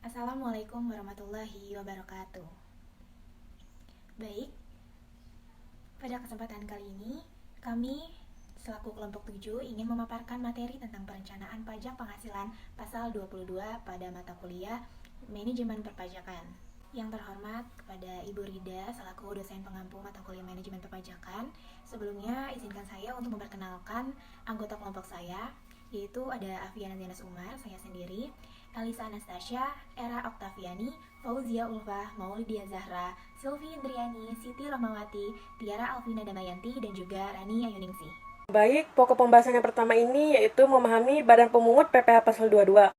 Assalamualaikum warahmatullahi wabarakatuh. Baik, pada kesempatan kali ini kami selaku kelompok 7 ingin memaparkan materi tentang perencanaan pajak penghasilan pasal 22 pada mata kuliah Manajemen Perpajakan. Yang terhormat kepada Ibu Rida selaku dosen pengampu mata kuliah Manajemen Perpajakan. Sebelumnya izinkan saya untuk memperkenalkan anggota kelompok saya, yaitu ada Afiana Zenas Umar, saya sendiri, Elisa Anastasia, Era Oktaviani, Fauzia Ulfa, Maulidia Zahra, Sylvie Indriani, Siti Rahmawati, Tiara Alvina Damayanti, dan juga Rani Ayuningsi. Baik, pokok pembahasan yang pertama ini yaitu memahami Badan Pemungut PPh Pasal 22.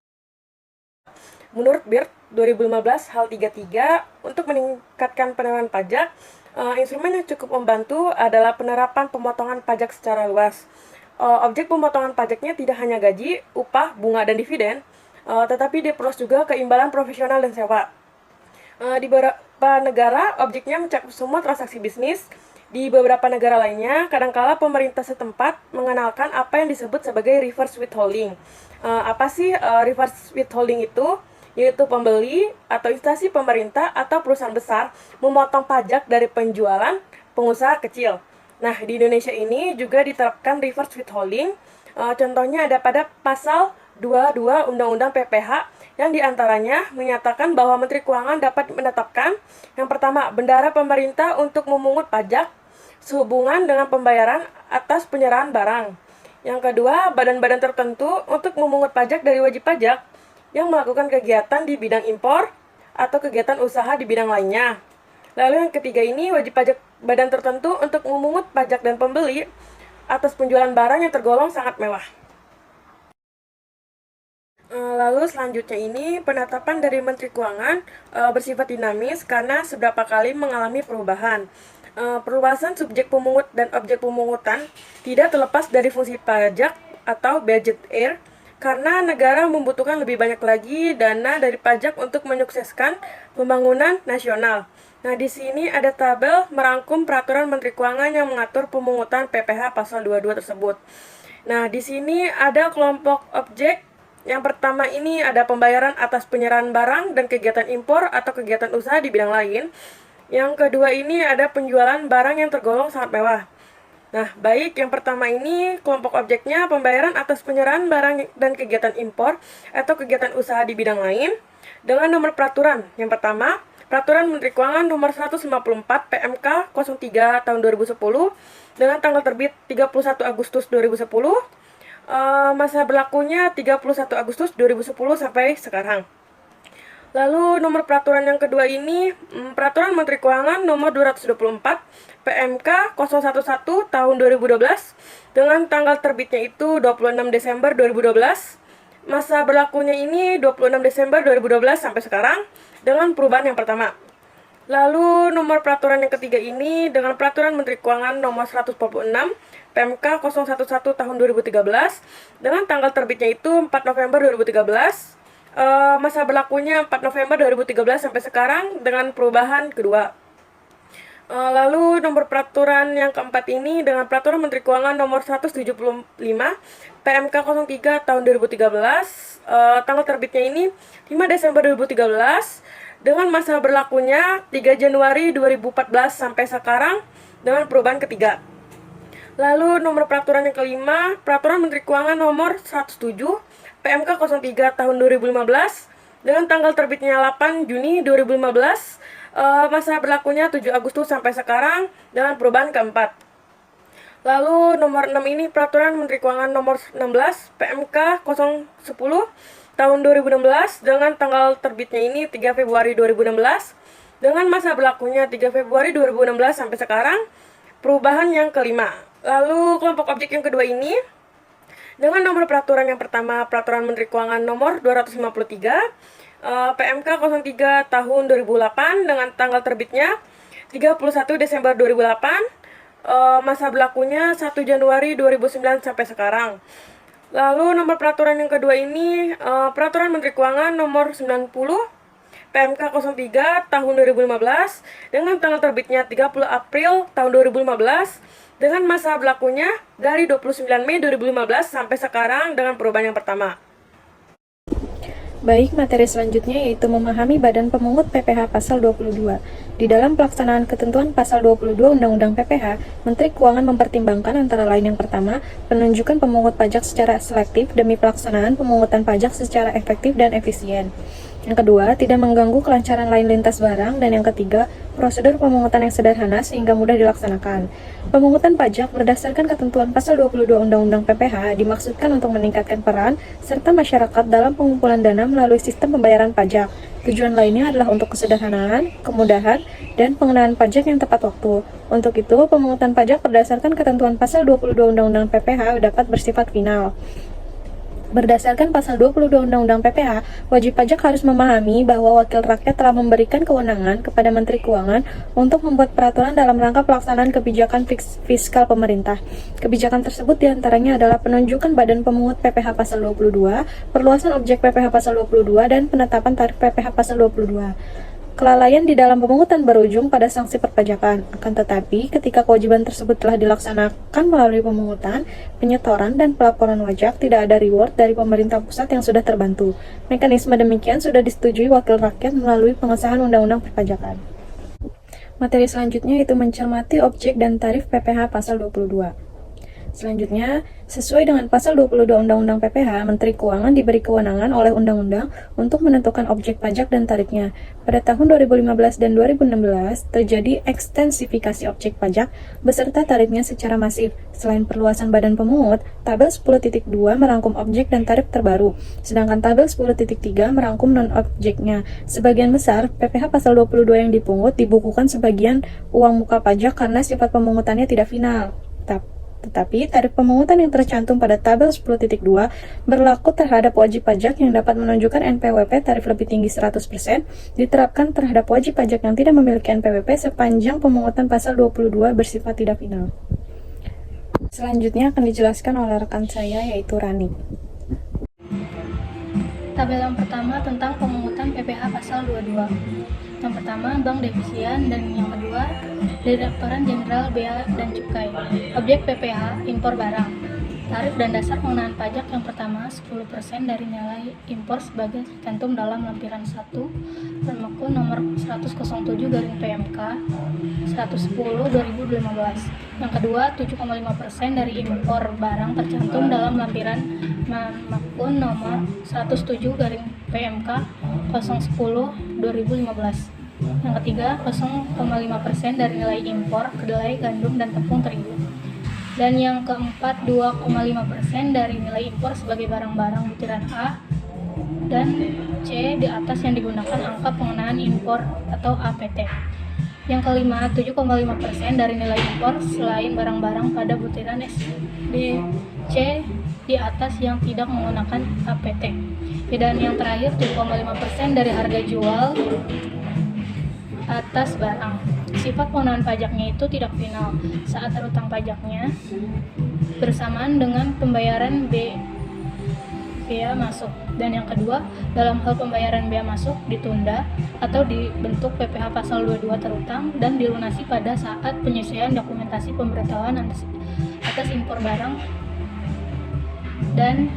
Menurut BIRT 2015 hal 33, untuk meningkatkan penerimaan pajak, instrumen yang cukup membantu adalah penerapan pemotongan pajak secara luas. Objek pemotongan pajaknya tidak hanya gaji, upah, bunga, dan dividen, tetapi diperluas juga keimbangan profesional dan sewa. Di beberapa negara, objeknya mencakup semua transaksi bisnis. Di beberapa negara lainnya, kadangkala pemerintah setempat mengenalkan apa yang disebut sebagai reverse withholding. Apa sih reverse withholding itu? Yaitu pembeli atau instansi pemerintah atau perusahaan besar memotong pajak dari penjualan pengusaha kecil. Nah, di Indonesia ini juga diterapkan reverse withholding. Contohnya ada pada pasal 22 Undang-Undang PPh yang diantaranya menyatakan bahwa Menteri Keuangan dapat menetapkan yang pertama, bendahara pemerintah untuk memungut pajak sehubungan dengan pembayaran atas penyerahan barang. Yang kedua, badan-badan tertentu untuk memungut pajak dari wajib pajak yang melakukan kegiatan di bidang impor atau kegiatan usaha di bidang lainnya. Lalu yang ketiga ini, wajib pajak badan tertentu untuk memungut pajak dan pembeli atas penjualan barang yang tergolong sangat mewah. Lalu selanjutnya ini, penetapan dari Menteri Keuangan bersifat dinamis karena seberapa kali mengalami perubahan. Perluasan subjek pemungut dan objek pemungutan tidak terlepas dari fungsi pajak atau budget air, karena negara membutuhkan lebih banyak lagi dana dari pajak untuk menyukseskan pembangunan nasional. Nah, di sini ada tabel merangkum peraturan Menteri Keuangan yang mengatur pemungutan PPh pasal 22 tersebut. Nah, di sini ada kelompok objek. Yang pertama ini ada pembayaran atas penyerahan barang dan kegiatan impor atau kegiatan usaha di bidang lain. Yang kedua ini ada penjualan barang yang tergolong sangat mewah. Nah, baik, yang pertama ini kelompok objeknya pembayaran atas penyerahan barang dan kegiatan impor atau kegiatan usaha di bidang lain dengan nomor peraturan. Yang pertama, Peraturan Menteri Keuangan nomor 154 PMK 03 tahun 2010 dengan tanggal terbit 31 Agustus 2010, masa berlakunya 31 Agustus 2010 sampai sekarang. Lalu nomor peraturan yang kedua ini, Peraturan Menteri Keuangan nomor 224 PMK 011 tahun 2012 dengan tanggal terbitnya itu 26 Desember 2012. Masa berlakunya ini 26 Desember 2012 sampai sekarang dengan perubahan yang pertama. Lalu nomor peraturan yang ketiga ini dengan Peraturan Menteri Keuangan nomor 146 PMK 011 tahun 2013 dengan tanggal terbitnya itu 4 November 2013. Masa berlakunya 4 November 2013 sampai sekarang dengan perubahan kedua. Lalu nomor peraturan yang keempat ini dengan Peraturan Menteri Keuangan nomor 175 PMK 03 tahun 2013, tanggal terbitnya ini 5 Desember 2013 dengan masa berlakunya 3 Januari 2014 sampai sekarang dengan perubahan ketiga. Lalu nomor peraturan yang kelima, Peraturan Menteri Keuangan nomor 107 PMK 03 tahun 2015 dengan tanggal terbitnya 8 Juni 2015, masa berlakunya 7 Agustus sampai sekarang dengan perubahan keempat. Lalu nomor 6 ini Peraturan Menteri Keuangan nomor 16 PMK 010 tahun 2016 dengan tanggal terbitnya ini 3 Februari 2016 dengan masa berlakunya 3 Februari 2016 sampai sekarang, perubahan yang kelima. Lalu kelompok objek yang kedua ini dengan nomor peraturan yang pertama Peraturan Menteri Keuangan nomor 253 PMK 03 tahun 2008 dengan tanggal terbitnya 31 Desember 2008, masa berlakunya 1 Januari 2009 sampai sekarang. Lalu nomor peraturan yang kedua ini Peraturan Menteri Keuangan nomor 90 PMK 03 tahun 2015 dengan tanggal terbitnya 30 April tahun 2015 dengan masa berlakunya dari 29 Mei 2015 sampai sekarang dengan perubahan yang pertama. Baik, materi selanjutnya yaitu memahami Badan Pemungut PPh Pasal 22. Di dalam pelaksanaan ketentuan Pasal 22 Undang-Undang PPh, Menteri Keuangan mempertimbangkan antara lain yang pertama, penunjukan pemungut pajak secara selektif demi pelaksanaan pemungutan pajak secara efektif dan efisien. Yang kedua, tidak mengganggu kelancaran lalu lintas barang. Dan yang ketiga, prosedur pemungutan yang sederhana sehingga mudah dilaksanakan. Pemungutan pajak berdasarkan ketentuan Pasal 22 Undang-Undang PPh dimaksudkan untuk meningkatkan peran serta masyarakat dalam pengumpulan dana melalui sistem pembayaran pajak. Tujuan lainnya adalah untuk kesederhanaan, kemudahan, dan pengenaan pajak yang tepat waktu. Untuk itu, pemungutan pajak berdasarkan ketentuan Pasal 22 Undang-Undang PPh dapat bersifat final. Berdasarkan Pasal 22 Undang-Undang PPh, wajib pajak harus memahami bahwa wakil rakyat telah memberikan kewenangan kepada Menteri Keuangan untuk membuat peraturan dalam rangka pelaksanaan kebijakan fiskal pemerintah. Kebijakan tersebut diantaranya adalah penunjukan Badan Pemungut PPh Pasal 22, perluasan objek PPh Pasal 22, dan penetapan tarif PPh Pasal 22. Kelalaian di dalam pemungutan berujung pada sanksi perpajakan. Akan tetapi, ketika kewajiban tersebut telah dilaksanakan melalui pemungutan, penyetoran, dan pelaporan wajib, tidak ada reward dari pemerintah pusat yang sudah terbantu. Mekanisme demikian sudah disetujui wakil rakyat melalui pengesahan Undang-Undang Perpajakan. Materi selanjutnya itu mencermati objek dan tarif PPh Pasal 22. Selanjutnya, sesuai dengan Pasal 22 Undang-Undang PPh, Menteri Keuangan diberi kewenangan oleh Undang-Undang untuk menentukan objek pajak dan tarifnya. Pada tahun 2015 dan 2016, terjadi ekstensifikasi objek pajak beserta tarifnya secara masif. Selain perluasan badan pemungut, Tabel 10.2 merangkum objek dan tarif terbaru, sedangkan Tabel 10.3 merangkum non-objeknya. Sebagian besar, PPh Pasal 22 yang dipungut dibukukan sebagian uang muka pajak karena sifat pemungutannya tidak final. Tetapi, tarif pemungutan yang tercantum pada tabel 10.2 berlaku terhadap wajib pajak yang dapat menunjukkan NPWP tarif lebih tinggi 100%, diterapkan terhadap wajib pajak yang tidak memiliki NPWP sepanjang pemungutan Pasal 22 bersifat tidak final. Selanjutnya akan dijelaskan oleh rekan saya, yaitu Rani. Tabel yang pertama tentang pemungutan PPh Pasal 22. Yang pertama, Bank Devisian, dan yang kedua, Direktorat Jenderal Bea dan Cukai. Objek PPh, impor barang. Tarif dan dasar pengenaan pajak yang pertama, 10% dari nilai impor sebagai tercantum dalam lampiran 1, Permeku nomor 107/PMK 110/2015. Yang kedua, 7,5% dari impor barang tercantum dalam lampiran Permeku nomor 107/PMK 010/2015. Yang ketiga, 0,5% dari nilai impor kedelai, gandum, dan tepung terigu. Dan yang keempat, 2,5% dari nilai impor sebagai barang-barang butiran A dan C di atas yang digunakan angka pengenaan impor atau APT. Yang kelima, 7,5% dari nilai impor selain barang-barang pada butiran S, D, C di atas yang tidak menggunakan APT. Dan yang terakhir, 7,5% dari harga jual atas barang. Sifat pengenaan pajaknya itu tidak final saat terutang pajaknya bersamaan dengan pembayaran bea masuk. Dan yang kedua, dalam hal pembayaran bea masuk ditunda atau dibentuk PPh Pasal 22 terutang dan dilunasi pada saat penyesuaian dokumentasi pemberitahuan atas impor barang. Dan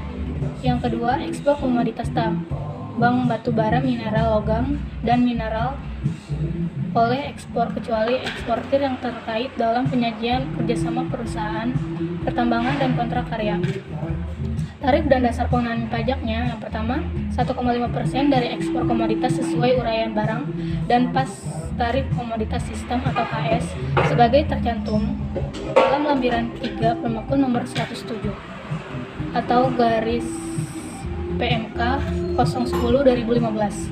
yang kedua, ekspor komoditas tambang, batu bara, mineral logam, dan mineral oleh ekspor kecuali eksportir yang terkait dalam penyajian kerjasama perusahaan pertambangan dan kontrak karya. Tarif dan dasar pengenaan pajaknya yang pertama, 1,5% dari ekspor komoditas sesuai uraian barang dan pas tarif komoditas sistem atau KS sebagai tercantum dalam lampiran 3 Permeku nomor 107 atau garis PMK 010/2015.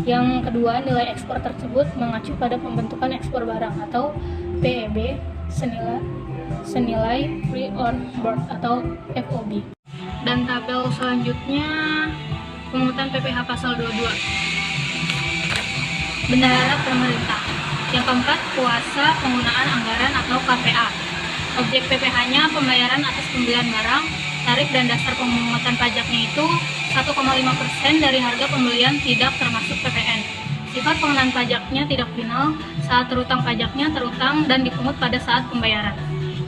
Yang kedua, nilai ekspor tersebut mengacu pada pembentukan ekspor barang atau PEB senilai free on board atau FOB. Dan tabel selanjutnya, pemungutan PPh Pasal 22. Bendahara pemerintah. Yang keempat, kuasa penggunaan anggaran atau KPA. Objek PPh-nya pembayaran atas pembelian barang. Tarif dan dasar pemungutan pajaknya itu 1,5% dari harga pembelian tidak termasuk PPN. Sifat pengenaan pajaknya tidak final saat terutang pajaknya terutang dan dipungut pada saat pembayaran.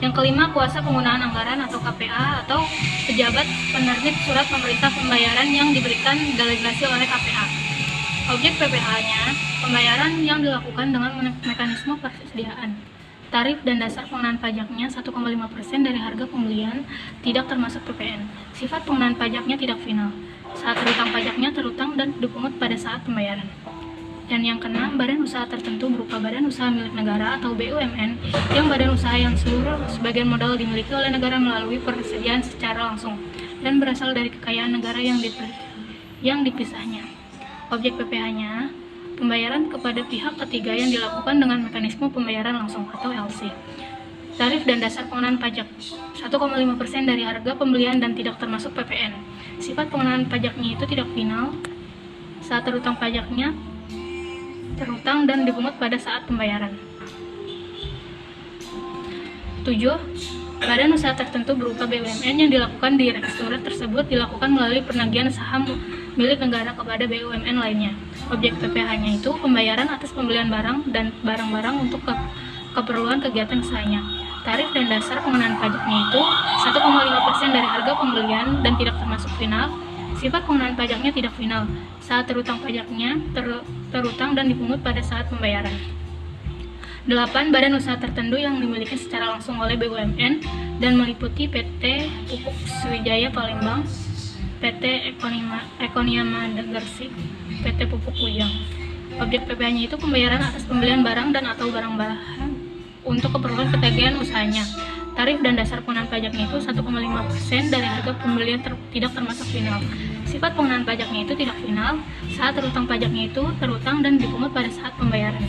Yang kelima, kuasa penggunaan anggaran atau KPA atau pejabat penerbit surat pemerintah pembayaran yang diberikan delegasi oleh KPA. Objek PPh-nya, pembayaran yang dilakukan dengan mekanisme persediaan. Tarif dan dasar pengenaan pajaknya 1,5% dari harga pembelian, tidak termasuk PPN. Sifat pengenaan pajaknya tidak final. Saat terutang pajaknya terutang dan dipungut pada saat pembayaran. Dan yang keenam, badan usaha tertentu berupa badan usaha milik negara atau BUMN yang badan usaha yang seluruh sebagian modal dimiliki oleh negara melalui persediaan secara langsung dan berasal dari kekayaan negara yang dipisahnya. Objek PPh-nya, pembayaran kepada pihak ketiga yang dilakukan dengan mekanisme pembayaran langsung atau LC. Tarif dan dasar pengenaan pajak 1,5% dari harga pembelian dan tidak termasuk PPN. Sifat pengenaan pajaknya itu tidak final. Saat terutang pajaknya terutang dan dipungut pada saat pembayaran. 7. Badan usaha tertentu berupa BUMN yang dilakukan di rektorat tersebut dilakukan melalui penagihan saham milik negara kepada BUMN lainnya. Objek PPh-nya itu pembayaran atas pembelian barang dan barang-barang untuk keperluan kegiatan usahanya. Tarif dan dasar pengenaan pajaknya itu 1,5% dari harga pembelian dan tidak termasuk final. Sifat pengenaan pajaknya tidak final. Saat terutang pajaknya terutang dan dipungut pada saat pembayaran. 8. Badan usaha tertentu yang dimiliki secara langsung oleh BUMN dan meliputi PT Pupuk Sriwijaya Palembang, PT Ekonia Gersik, PT Pupuk Kujang. Objek PPh-nya itu pembayaran atas pembelian barang dan atau barang-barang untuk keperluan ketagihan usahanya. Tarif dan dasar pengenaan pajaknya itu 1,5% dari harga pembelian tidak termasuk final. Sifat pengenaan pajaknya itu tidak final. Saat terutang pajaknya itu terutang dan dipungut pada saat pembayaran.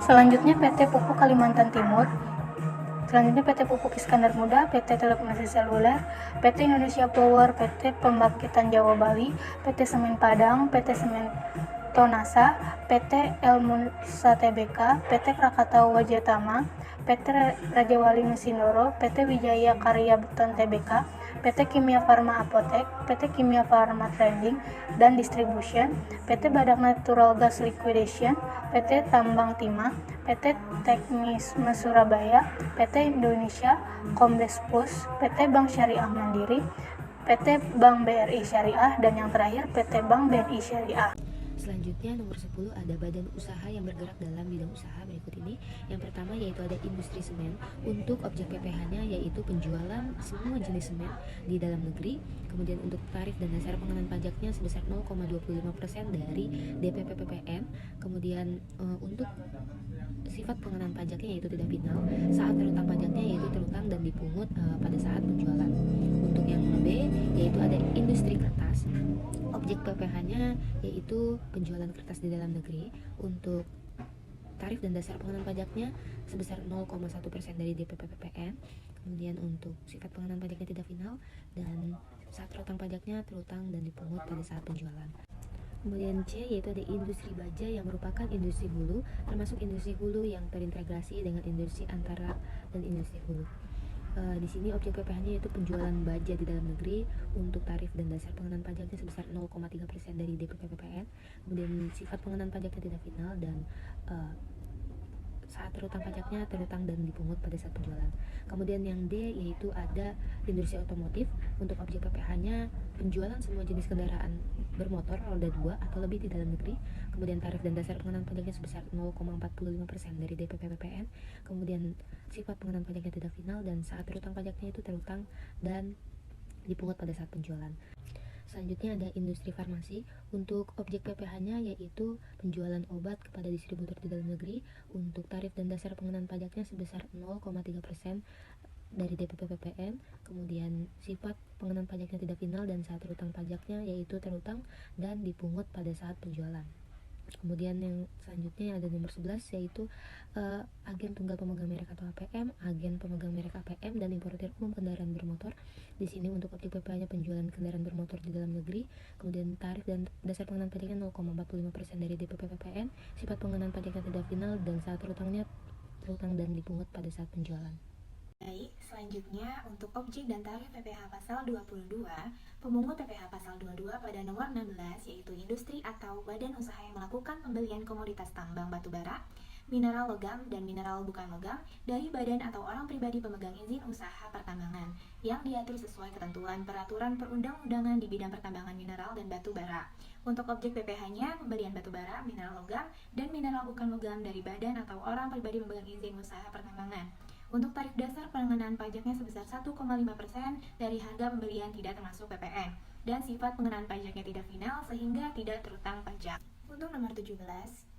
Selanjutnya PT Pupuk Kalimantan Timur. Selanjutnya PT Pupuk Iskandar Muda, PT Telekomunikasi Seluler, PT Indonesia Power, PT Pembangkitan Jawa Bali, PT Semen Padang, PT Semen Tonasa, PT Elmusa Tbk, PT Krakatau Wajatama, PT Rajawali Mesinoro, PT Wijaya Karya Beton Tbk, PT Kimia Farma Apotek, PT Kimia Farma Trading dan Distribution, PT Badak Natural Gas Liquidation, PT Tambang Timah, PT Teknisme Surabaya, PT Indonesia Kombes Plus, PT Bank Syariah Mandiri, PT Bank BRI Syariah, dan yang terakhir PT Bank BNI Syariah. Selanjutnya nomor 10 ada badan usaha yang bergerak dalam bidang usaha berikut ini. Yang pertama yaitu ada industri semen. Untuk objek PPh-nya yaitu penjualan semua jenis semen di dalam negeri. Kemudian untuk tarif dan dasar pengenaan pajaknya sebesar 0,25% dari DPP PPN. Kemudian untuk sifat pengenaan pajaknya yaitu tidak final. Saat terutang pajaknya yaitu terutang dan dipungut pada saat penjualan. Untuk yang B yaitu ada industri kertas. Objek PPh-nya yaitu penjualan kertas di dalam negeri. Untuk tarif dan dasar pengenaan pajaknya sebesar 0,1% dari DPP PPN. Kemudian untuk sifat pengenaan pajaknya tidak final, dan saat terutang pajaknya terutang dan dipungut pada saat penjualan. Kemudian C yaitu ada industri baja yang merupakan industri hulu, termasuk industri hulu yang terintegrasi dengan industri antara dan industri hulu. Di sini objek PPh-nya yaitu penjualan baja di dalam negeri. Untuk tarif dan dasar pengenaan pajaknya sebesar 0,3% dari DPP PPN. Kemudian sifat pengenaan pajaknya tidak final, dan saat terutang pajaknya terutang dan dipungut pada saat penjualan. Kemudian yang D yaitu ada industri otomotif. Untuk objek PPh-nya penjualan semua jenis kendaraan bermotor roda 2 atau lebih di dalam negeri. Kemudian tarif dan dasar pengenaan pajaknya sebesar 0,45% dari DPP PPN. Kemudian sifat pengenaan pajaknya tidak final, dan saat terutang pajaknya itu terutang dan dipungut pada saat penjualan. Selanjutnya ada industri farmasi. Untuk objek PPh-nya yaitu penjualan obat kepada distributor di dalam negeri. Untuk tarif dan dasar pengenaan pajaknya sebesar 0,3% dari DPP PPN. Kemudian sifat pengenaan pajaknya tidak final, dan saat terutang pajaknya yaitu terutang dan dipungut pada saat penjualan. Kemudian yang selanjutnya ada nomor 11 yaitu agen tunggal pemegang merek atau APM, agen pemegang merek APM, dan importir umum kendaraan bermotor. Di sini untuk objek PPh-nya penjualan kendaraan bermotor di dalam negeri. Kemudian tarif dan dasar pengenaan pajaknya 0,45% dari DPP PPN. Sifat pengenaan pajaknya tidak final, dan saat terutangnya terutang dan dipungut pada saat penjualan. Baik, selanjutnya untuk objek dan tarif PPh pasal 22, pemungut PPh pasal 22 pada nomor 16 yaitu industri atau badan usaha yang melakukan pembelian komoditas tambang batubara, mineral logam dan mineral bukan logam dari badan atau orang pribadi pemegang izin usaha pertambangan yang diatur sesuai ketentuan peraturan perundang-undangan di bidang pertambangan mineral dan batu bara. Untuk objek PPh-nya, pemberian batu bara, mineral logam, dan mineral bukan logam dari badan atau orang pribadi pemegang izin usaha pertambangan. Untuk tarif dasar pengenaan pajaknya sebesar 1,5% dari harga pembelian tidak termasuk PPN, dan sifat pengenaan pajaknya tidak final sehingga tidak terutang pajak. Untuk nomor 17,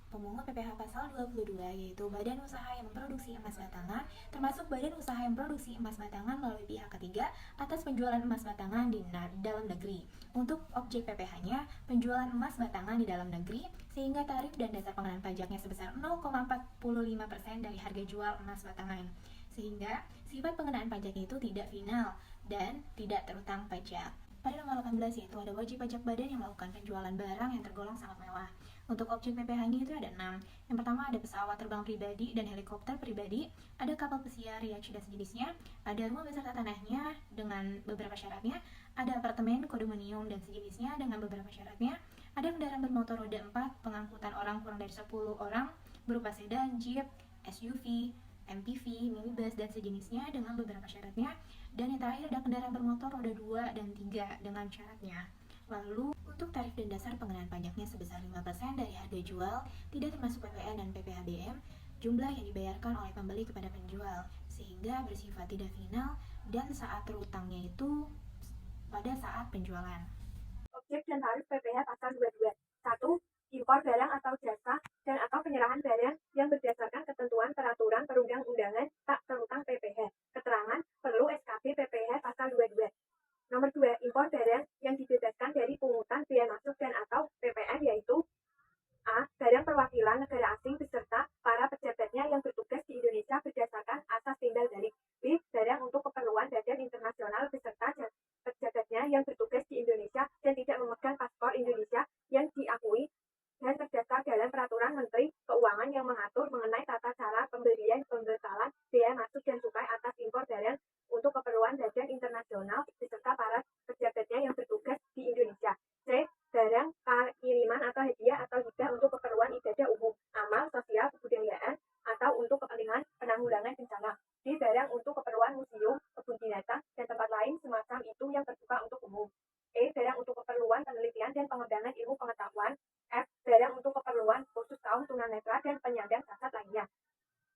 pemungut PPh pasal 22 yaitu badan usaha yang memproduksi emas batangan, termasuk badan usaha yang memproduksi emas batangan melalui pihak ketiga atas penjualan emas batangan di dalam negeri. Untuk objek PPh-nya, penjualan emas batangan di dalam negeri, sehingga tarif dan dasar pengenaan pajaknya sebesar 0,45% dari harga jual emas batangan. Sehingga sifat pengenaan pajaknya itu tidak final dan tidak terutang pajak. Pada nomor 18 yaitu ada wajib pajak badan yang melakukan penjualan barang yang tergolong sangat mewah. Untuk objek PPh-nya itu ada 6. Yang pertama ada pesawat terbang pribadi dan helikopter pribadi, ada kapal pesiar, yacht dan sejenisnya, ada rumah beserta tanahnya dengan beberapa syaratnya, ada apartemen, kondominium dan sejenisnya dengan beberapa syaratnya, ada kendaraan bermotor roda 4, pengangkutan orang kurang dari 10 orang, berupa sedan, jeep, SUV, MPV, minibus, dan sejenisnya dengan beberapa syaratnya. Dan yang terakhir ada kendaraan bermotor roda 2 dan 3 dengan syaratnya. Lalu, untuk tarif dan dasar pengenaan pajaknya sebesar 5% dari harga jual, tidak termasuk PPN dan PPHBM, jumlah yang dibayarkan oleh pembeli kepada penjual, sehingga bersifat tidak final dan saat terutangnya itu pada saat penjualan. Objek dan tarif PPh pasal 22. 1. Impor barang atau jasa dan atau penyerahan barang yang berdasarkan ketentuan peraturan perundang-undangan tak terutang PPh. Keterangan perlu SKB PPh pasal 22. Nomor 2. Impor barang yang dibebaskan dari pungutan biaya masuk dan atau PPN yaitu A. Barang perwakilan negara asing beserta para pejabatnya yang bertugas di Indonesia berdasarkan asas timbal balik. B. Barang untuk keperluan badan internasional beserta pejabatnya yang bertugas di Indonesia dan tidak memegang paspor Indonesia yang diakui dan terdaftar dalam peraturan Menteri Keuangan yang mengatur mengenai tata cara pemberian pembekalan biaya masuk dan cukai atas impor barang untuk keperluan badan internasional beserta para pejabatnya yang bertugas di Indonesia. C. Barang kiriman atau hadiah atau hibah untuk keperluan ibadah umum, amal, sosial, kebudayaan, atau untuk kepentingan penanggulangan bencana. D. Barang untuk keperluan museum, kebun binatang, dan tempat lain semacam itu yang terbuka untuk umum. E. Barang untuk keperluan penelitian dan pengembangan ilmu pengetahuan. F. Barang untuk keperluan khusus kaum tunanetra dan penyandang cacat lainnya.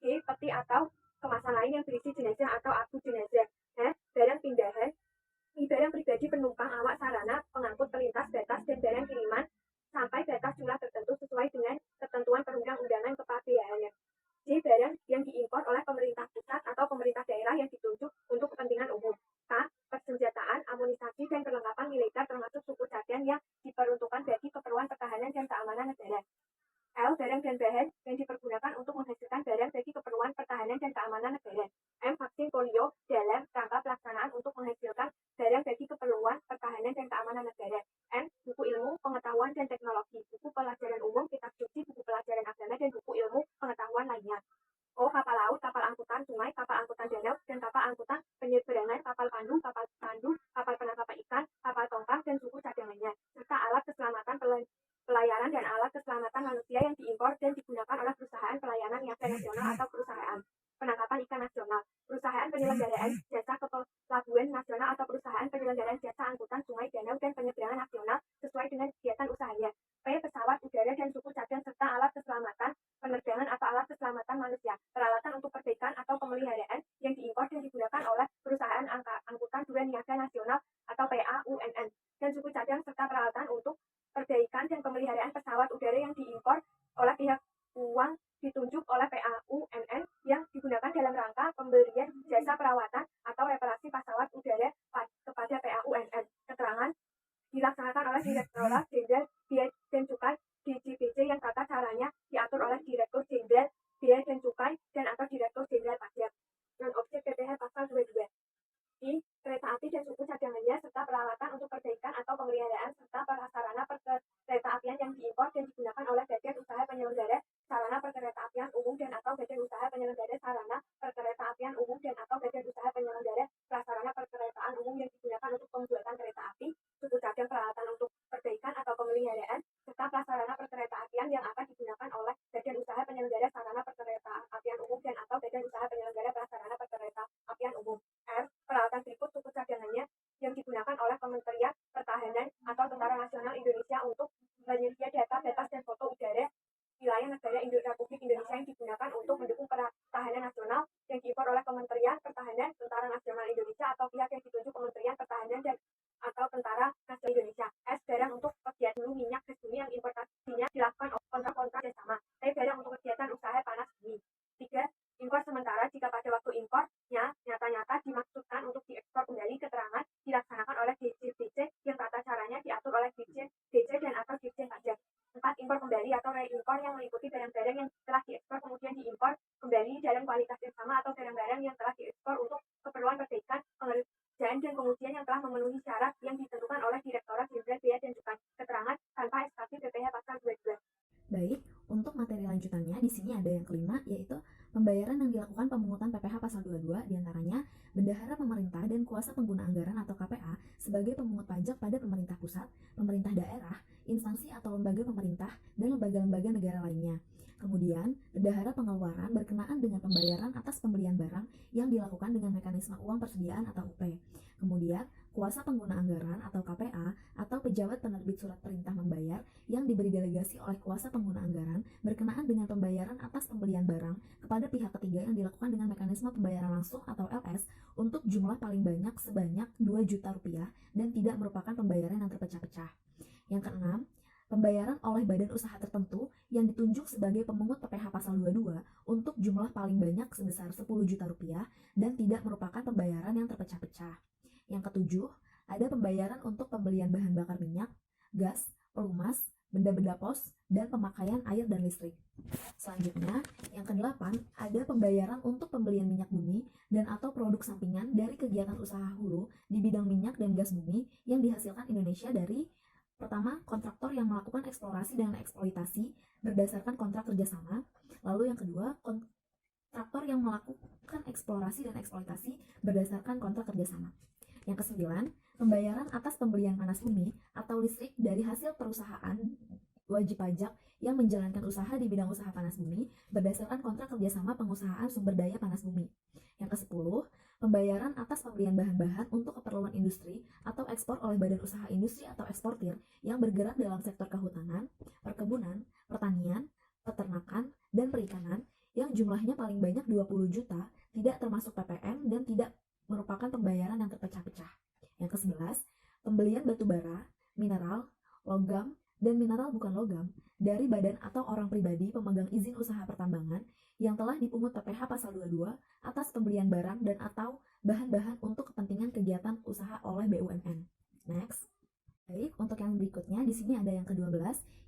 G. Peti atau kemasan lain yang berisi jenazah atau abu jenazah. H. Barang pindahan. I. Barang pribadi penumpang awak sarana pengangkut pelintas batas dan barang kiriman sampai batas jumlah tertentu sesuai dengan ketentuan perundang-undangan kepabeanan. J. Barang yang diimpor oleh pemerintah pusat atau pemerintah daerah yang ditunjuk untuk kepentingan umum. K. Persenjataan, amunisasi, dan perlengkapan militer termasuk suku cadang yang diperuntukkan bagi keperluan pertahanan dan keamanan negara. L. Barang dan bahan yang dipergunakan untuk menghasilkan barang bagi keperluan pertahanan dan keamanan negara. M. Vaksin polio dalam rangka pelaksanaan untuk menghasilkan barang bagi keperluan pertahanan dan keamanan negara. N. Buku ilmu, pengetahuan, dan teknologi, buku pelajaran umum, kitab suci, buku pelajaran agama, dan buku ilmu pengetahuan lainnya. O. Kapal laut, kapal angkutan sungai, kapal angkutan danau, dan kapal angkutan penyeberangan, kapal pandu, kapal penangkapan ikan, kapal tongkang, dan suku cadangannya, serta alat keselamatan pelayaran dan alat keselamatan manusia yang diimpor dan digunakan oleh perusahaan pelayanan niaga nasional atau perusahaan penangkapan ikan nasional, perusahaan penyelenggaraan jasa kepelabuhan nasional atau perusahaan penyelenggaraan jasa angkutan sungai, danau, dan penyeberangan nasional sesuai dengan kegiatan usahanya. P. Pesawat udara dan suku cadang serta alat keselamatan penerbangan atau alat keselamatan manusia, peralatan untuk perbaikan atau pemeliharaan yang diimpor dan digunakan oleh perusahaan angkutan dua niaga nasional atau PAUNN, dan suku cadang serta peralatan untuk perbaikan dan pemeliharaan pesawat udara yang diimpor oleh pihak uang ditunjuk oleh PAUNN yang digunakan dalam rangka pemberian jasa perawatan atau reparasi pesawat udara kepada PAUNN. Keterangan dilaksanakan oleh Direktorat Jenderal Bea dan Cukai DJBJ yang tata caranya diatur oleh Direktur Jenderal Bea dan Cukai dan atau Direktur Jenderal Pajak. Non-objek PPh pasal 22. I. Kereta api dan suku cadangannya serta peralatan untuk perbaikan atau pemeliharaan serta prasarana perkereta apian yang diimpor dan digunakan oleh badan usaha penyelenggara sarana perkereta apian umum dan atau badan usaha penyelenggara sarana perkereta apian umum dan atau badan usaha penyelenggara prasarana perkeretaan umum yang digunakan untuk pembuatan kereta api, suku cadang peralatan untuk perbaikan atau pemeliharaan serta prasarana perkereta apian yang akan digunakan oleh badan usaha penyelenggara sarana perkereta nantinya dilakukan kontrak-kontrak bersama, tapi barang untuk kegiatan usaha panas bumi. 3. Impor sementara jika pada waktu impornya nyata-nyata dimaksudkan untuk diekspor kembali, keterangan dilaksanakan oleh Dirjen DJ yang tata caranya diatur oleh Dirjen DJ dan atau Dirjen Pajak. 4. Impor kembali atau reimpor yang meliputi barang-barang yang telah diekspor kemudian diimpor kembali dalam kualitas yang sama atau barang-barang yang telah diekspor untuk keperluan perbaikan, pengerjaan dan pengujian yang telah memenuhi syarat yang ditentukan oleh Direktorat Jenderal Bea dan Cukai. Keterangan tanpa SKP PPh pasal 22. Baik, untuk materi lanjutannya di sini ada yang kelima, yaitu pembayaran yang dilakukan pemungutan PPh pasal 22, diantaranya bendahara pemerintah dan kuasa pengguna anggaran atau KPA sebagai pemungut pajak pada pemerintah pusat, pemerintah daerah, instansi atau lembaga pemerintah, dan lembaga-lembaga negara lainnya. Kemudian, bendahara pengeluaran berkenaan dengan pembayaran atas pembelian barang yang dilakukan dengan mekanisme uang persediaan atau UP. Kemudian, kuasa pengguna anggaran atau KPA atau pejabat penerbit surat perintah membayar yang diberi delegasi oleh kuasa pengguna anggaran berkenaan dengan pembayaran atas pembelian barang kepada pihak ketiga yang dilakukan dengan mekanisme pembayaran langsung atau LS untuk jumlah paling banyak sebanyak 2 juta rupiah dan tidak merupakan pembayaran yang terpecah-pecah. Yang keenam, pembayaran oleh badan usaha tertentu yang ditunjuk sebagai pemungut PPh pasal 22 untuk jumlah paling banyak sebesar 10 juta rupiah dan tidak merupakan pembayaran yang terpecah-pecah. Yang ketujuh, ada pembayaran untuk pembelian bahan bakar minyak, gas, pelumas, benda-benda pos, dan pemakaian air dan listrik. Selanjutnya, yang kedelapan, ada pembayaran untuk pembelian minyak bumi dan atau produk sampingan dari kegiatan usaha hulu di bidang minyak dan gas bumi yang dihasilkan Indonesia dari pertama, kontraktor yang melakukan eksplorasi dan eksploitasi berdasarkan kontrak kerjasama. Lalu yang kedua, kontraktor yang melakukan eksplorasi dan eksploitasi berdasarkan kontrak kerjasama. Yang kesembilan, pembayaran atas pembelian panas bumi atau listrik dari hasil perusahaan wajib pajak yang menjalankan usaha di bidang usaha panas bumi berdasarkan kontrak kerjasama pengusahaan sumber daya panas bumi. Yang kesepuluh, pembayaran atas pembelian bahan-bahan untuk keperluan industri atau ekspor oleh badan usaha industri atau eksportir yang bergerak dalam sektor kehutanan, perkebunan, pertanian, peternakan, dan perikanan yang jumlahnya paling banyak 20 juta, tidak termasuk PPN dan tidak merupakan pembayaran yang terpecah-pecah. Yang ke-11, pembelian batu bara, mineral, logam, dan mineral bukan logam dari badan atau orang pribadi pemegang izin usaha pertambangan yang telah dipungut PPh pasal 22 atas pembelian barang dan atau bahan-bahan untuk kepentingan kegiatan usaha oleh BUMN. Next. Baik, untuk yang berikutnya di sini ada yang ke-12,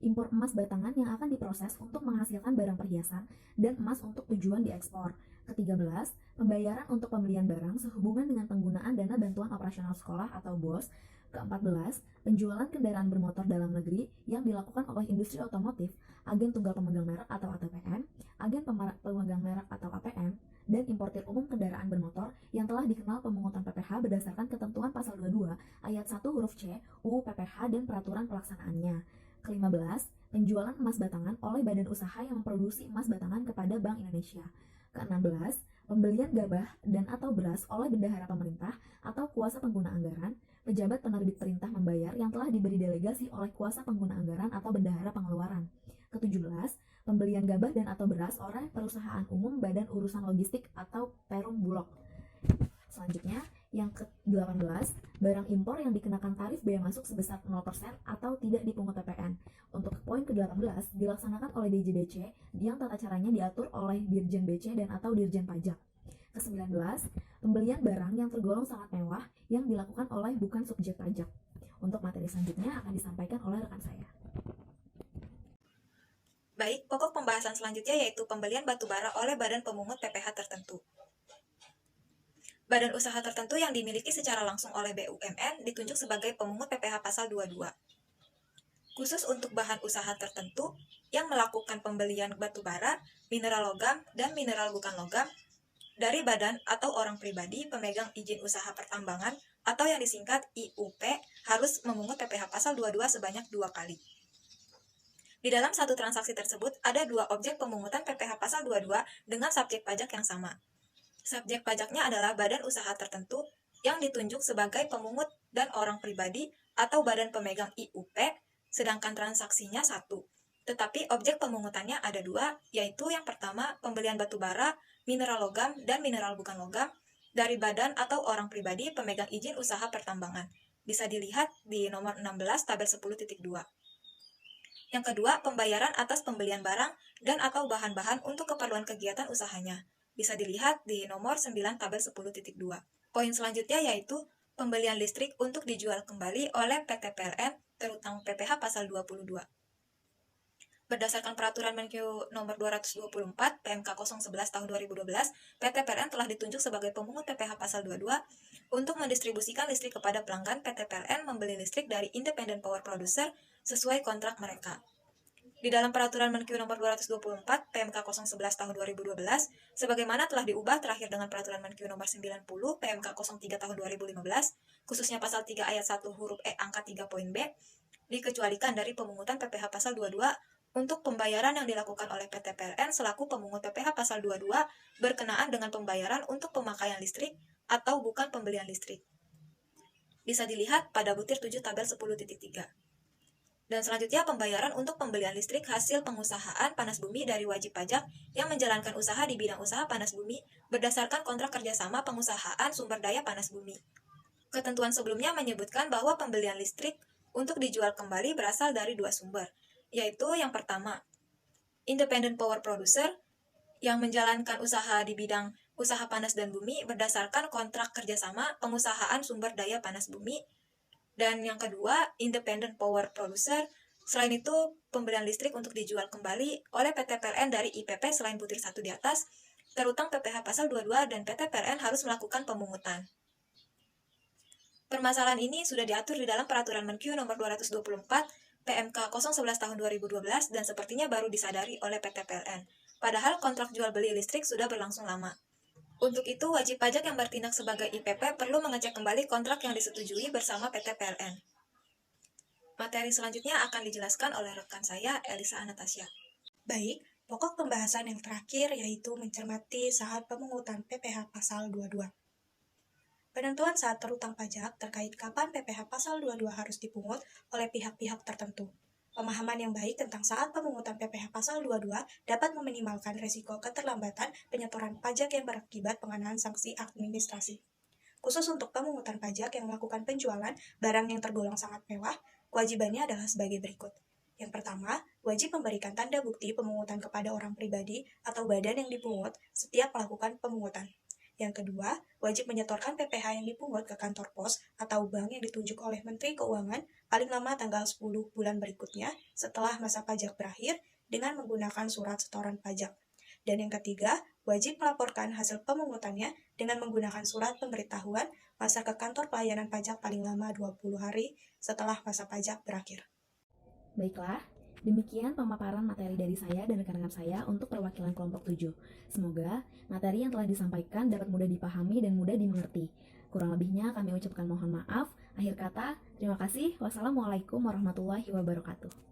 impor emas batangan yang akan diproses untuk menghasilkan barang perhiasan dan emas untuk tujuan diekspor. Ke-13, pembayaran untuk pembelian barang sehubungan dengan penggunaan dana bantuan operasional sekolah atau BOS. Ke-14, penjualan kendaraan bermotor dalam negeri yang dilakukan oleh industri otomotif, agen tunggal pemegang merek atau ATPM, agen pemegang merek atau APM, dan importir umum kendaraan bermotor yang telah dikenal pemungutan PPh berdasarkan ketentuan pasal 22 ayat 1 huruf C UU PPh dan peraturan pelaksanaannya. Ke-15, penjualan emas batangan oleh badan usaha yang memproduksi emas batangan kepada Bank Indonesia. Ke-16, pembelian gabah dan atau beras oleh bendahara pemerintah atau kuasa pengguna anggaran, pejabat penerbit perintah membayar yang telah diberi delegasi oleh kuasa pengguna anggaran atau bendahara pengeluaran. Ke-17, pembelian gabah dan atau beras oleh perusahaan umum badan urusan logistik atau Perum Bulog. Selanjutnya, yang ke-18, barang impor yang dikenakan tarif bea masuk sebesar 0% atau tidak dipungut PPN. Untuk poin ke-18, dilaksanakan oleh DJBC yang tata caranya diatur oleh Dirjen BC dan atau Dirjen Pajak. Ke-19, pembelian barang yang tergolong sangat mewah yang dilakukan oleh bukan subjek pajak. Untuk materi selanjutnya akan disampaikan oleh rekan saya. Baik, pokok pembahasan selanjutnya yaitu pembelian batu bara oleh badan pemungut PPh tertentu. Badan usaha tertentu yang dimiliki secara langsung oleh BUMN ditunjuk sebagai pemungut PPh pasal 22. Khusus untuk bahan usaha tertentu yang melakukan pembelian batu bara, mineral logam, dan mineral bukan logam dari badan atau orang pribadi pemegang izin usaha pertambangan atau yang disingkat IUP harus memungut PPh pasal 22 sebanyak 2 kali. Di dalam satu transaksi tersebut ada 2 objek pemungutan PPh pasal 22 dengan subjek pajak yang sama. Subjek pajaknya adalah badan usaha tertentu yang ditunjuk sebagai pemungut dan orang pribadi atau badan pemegang IUP, sedangkan transaksinya 1. Tetapi objek pemungutannya ada 2, yaitu yang pertama pembelian batu bara, mineral logam, dan mineral bukan logam dari badan atau orang pribadi pemegang izin usaha pertambangan. Bisa dilihat di nomor 16 tabel 10.2. Yang kedua, pembayaran atas pembelian barang dan atau bahan-bahan untuk keperluan kegiatan usahanya. Bisa dilihat di nomor 9 tabel 10.2. Poin selanjutnya yaitu pembelian listrik untuk dijual kembali oleh PT PLN terutang PPh pasal 22. Berdasarkan Peraturan Menkyu Nomor 224 PMK 011 Tahun 2012, PT PLN telah ditunjuk sebagai pemungut PPh Pasal 22 untuk mendistribusikan listrik kepada pelanggan. PT PLN membeli listrik dari Independent Power Producer sesuai kontrak mereka. Di dalam Peraturan Menkyu Nomor 224 PMK 011 Tahun 2012, sebagaimana telah diubah terakhir dengan Peraturan Menkyu Nomor 90 PMK 03 Tahun 2015, khususnya Pasal 3 Ayat 1 huruf E angka 3 poin B, dikecualikan dari pemungutan PPh Pasal 22 untuk pembayaran yang dilakukan oleh PT PLN selaku pemungut PPh Pasal 22 berkenaan dengan pembayaran untuk pemakaian listrik atau bukan pembelian listrik. Bisa dilihat pada butir 7 tabel 10.3. Dan selanjutnya pembayaran untuk pembelian listrik hasil pengusahaan panas bumi dari wajib pajak yang menjalankan usaha di bidang usaha panas bumi berdasarkan kontrak kerjasama pengusahaan sumber daya panas bumi. Ketentuan sebelumnya menyebutkan bahwa pembelian listrik untuk dijual kembali berasal dari dua sumber, yaitu yang pertama, Independent Power Producer yang menjalankan usaha di bidang usaha panas dan bumi berdasarkan kontrak kerjasama pengusahaan sumber daya panas bumi. Dan yang kedua, Independent Power Producer. Selain itu, pembelian listrik untuk dijual kembali oleh PT PLN dari IPP selain butir 1 di atas, terutang PPh Pasal 22 dan PT PLN harus melakukan pemungutan. Permasalahan ini sudah diatur di dalam Peraturan Menkyu Nomor 224 PMK 011 Tahun 2012 dan sepertinya baru disadari oleh PT PLN. Padahal kontrak jual beli listrik sudah berlangsung lama. Untuk itu, wajib pajak yang bertindak sebagai IPP perlu mengecek kembali kontrak yang disetujui bersama PT PLN. Materi selanjutnya akan dijelaskan oleh rekan saya, Elisa Anastasia. Baik, pokok pembahasan yang terakhir yaitu mencermati saat pemungutan PPh Pasal 22. Penentuan saat terutang pajak terkait kapan PPh Pasal 22 harus dipungut oleh pihak-pihak tertentu. Pemahaman yang baik tentang saat pemungutan PPh Pasal 22 dapat meminimalkan risiko keterlambatan penyetoran pajak yang berakibat pengenaan sanksi administrasi. Khusus untuk pemungutan pajak yang melakukan penjualan barang yang tergolong sangat mewah, kewajibannya adalah sebagai berikut. Yang pertama, wajib memberikan tanda bukti pemungutan kepada orang pribadi atau badan yang dipungut setiap melakukan pemungutan. Yang kedua, wajib menyetorkan PPh yang dipungut ke kantor pos atau bank yang ditunjuk oleh Menteri Keuangan paling lama tanggal 10 bulan berikutnya setelah masa pajak berakhir dengan menggunakan surat setoran pajak. Dan yang ketiga, wajib melaporkan hasil pemungutannya dengan menggunakan surat pemberitahuan masa ke kantor pelayanan pajak paling lama 20 hari setelah masa pajak berakhir. Baiklah, demikian pemaparan materi dari saya dan rekan-rekan saya untuk perwakilan kelompok 7. Semoga materi yang telah disampaikan dapat mudah dipahami dan mudah dimengerti. Kurang lebihnya kami ucapkan mohon maaf. Akhir kata, terima kasih. Wassalamualaikum warahmatullahi wabarakatuh.